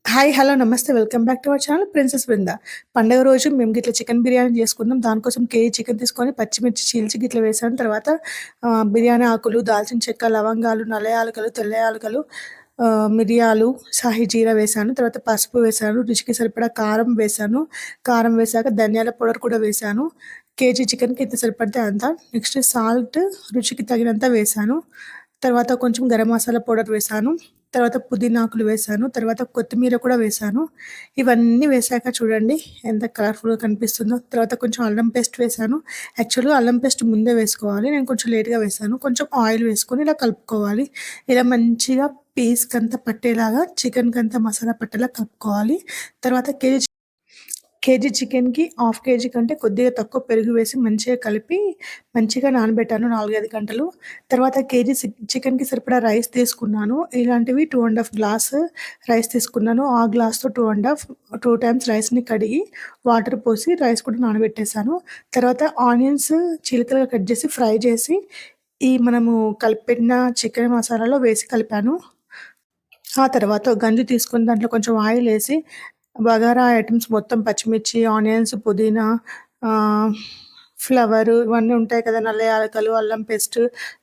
Hi! Hello! Namaste. Welcome back to our channel princess Brinda. పండుగ రోజు మేము గిట్ల చికెన్ బిర్యానీ చేసుకున్నాం. దానికోసం కేజీ చికెన్ తీసుకొని పచ్చిమిర్చి చీల్చి గిట్ల వేసాను. తర్వాత బిర్యానీ ఆకులు, దాల్చిన చెక్క, లవంగాలు, నల్ల యాలకులు, తెల్ల యాలకులు, మిరియాలు, షాహీ జీరా వేశాను. తర్వాత పసుపు వేశాను. రుచికి సరిపడా కారం వేశాను. కారం వేశాక ధనియాల పౌడర్ కూడా వేశాను. కేజీ చికెన్‌కి ఎంత సరిపడితే అంత. నెక్స్ట్ సాల్ట్ రుచికి తగినంత వేశాను. తర్వాత కొంచెం గరం మసాలా పౌడర్ వేశాను. తర్వాత పుదీనాకులు వేశాను. తర్వాత కొత్తిమీర కూడా వేశాను. ఇవన్నీ వేశాక చూడండి ఎంత కలర్‌ఫుల్‌గా కనిపిస్తుందో. తర్వాత కొంచెం అల్లం పేస్ట్ వేశాను. యాక్చువల్‌గా అల్లం పేస్ట్ ముందే వేసుకోవాలి. నేను కొంచెం లేట్‌గా వేశాను. కొంచెం ఆయిల్ వేసుకొని ఇలా కలుపుకోవాలి. ఇలా మంచిగా పీస్‌కంతా పట్టేలాగా చికెన్‌కంతా మసాలా పట్టేలా కలుపుకోవాలి. తర్వాత కేజీ చికెన్‌కి హాఫ్ కేజీ కంటే కొద్దిగా తక్కువ పెరుగు వేసి మంచిగా కలిపి మంచిగా నానబెట్టాను 4, 5 గంటలు. తర్వాత కేజీ చికెన్‌కి సరిపడా రైస్ తీసుకున్నాను. ఇలాంటివి 2 ½ గ్లాస్ రైస్ తీసుకున్నాను. ఆ గ్లాస్‌తో 2 టైమ్స్ రైస్‌ని కడిగి వాటర్ పోసి రైస్ కూడా నానబెట్టేసాను. తర్వాత ఆనియన్స్ చిలుకలుగా కట్ చేసి ఫ్రై చేసి మనము కలిపెట్టిన చికెన్ మసాలాలో వేసి కలిపాను. ఆ తర్వాత గంజు తీసుకొని దాంట్లో కొంచెం ఆయిలేసి బగారా ఐటెమ్స్ మొత్తం పచ్చిమిర్చి, ఆనియన్స్, పుదీనా, ఫ్లవరు ఇవన్నీ ఉంటాయి కదా! నల్ల యాలకులు, అల్లం పేస్ట్,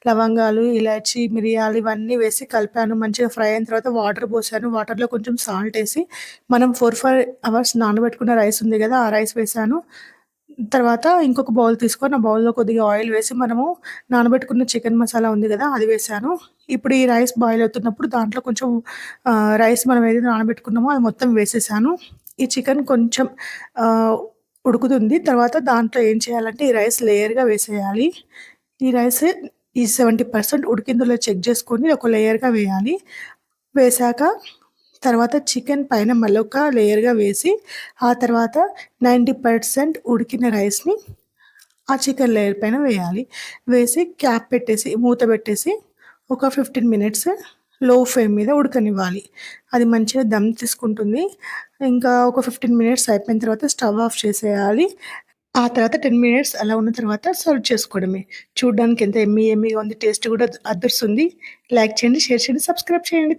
లవంగాలు, ఇలాచి, మిరియాలు ఇవన్నీ వేసి కలిపాను. మంచిగా ఫ్రై అయిన తర్వాత వాటర్ పోసాను. వాటర్‌లో కొంచెం సాల్ట్ ఏసి మనం 4, 5 అవర్స్ నానబెట్టుకున్న రైస్ ఉంది కదా! ఆ రైస్ వేశాను. తర్వాత ఇంకొక బౌల్ తీసుకొని ఆ బౌల్‌లో కొద్దిగా ఆయిల్ వేసి మనము నానబెట్టుకున్న చికెన్ మసాలా ఉంది కదా! అది వేశాను. ఇప్పుడు ఈ రైస్ బాయిల్ అవుతున్నప్పుడు దాంట్లో కొంచెం రైస్ మనం ఏదైతే నానబెట్టుకున్నామో అది మొత్తం వేసేసాను. ఈ చికెన్ కొంచెం ఉడుకుతుంది. తర్వాత దాంట్లో ఏం చేయాలంటే ఈ రైస్ లేయర్‌గా వేసేయాలి. ఈ రైస్ 70% ఉడికిందో లేదో చెక్ చేసుకొని ఒక లేయర్‌గా వేయాలి. వేశాక తర్వాత చికెన్ పైన మళ్ళొక లేయర్‌గా వేసి, ఆ తర్వాత 90% ఉడికిన రైస్‌ని ఆ చికెన్ లేయర్ పైన వేయాలి. వేసి క్యాప్ పెట్టేసి, మూత పెట్టేసి ఒక 15 మినిట్స్ లో ఫ్లేమ్ మీద ఉడకనివ్వాలి. అది మంచిగా దమ్ తీసుకుంటుంది. ఇంకా ఒక 15 మినిట్స్ అయిపోయిన తర్వాత స్టవ్ ఆఫ్ చేసేయాలి. ఆ తర్వాత 10 మినిట్స్ అలా ఉన్న తర్వాత సర్వ్ చేసుకోవడమే. చూడ్డానికి ఎంత యమ్మీగా ఉంది. టేస్ట్ కూడా అదుర్సుంది. లైక్ చేయండి, షేర్ చేయండి, సబ్స్క్రైబ్ చేయండి.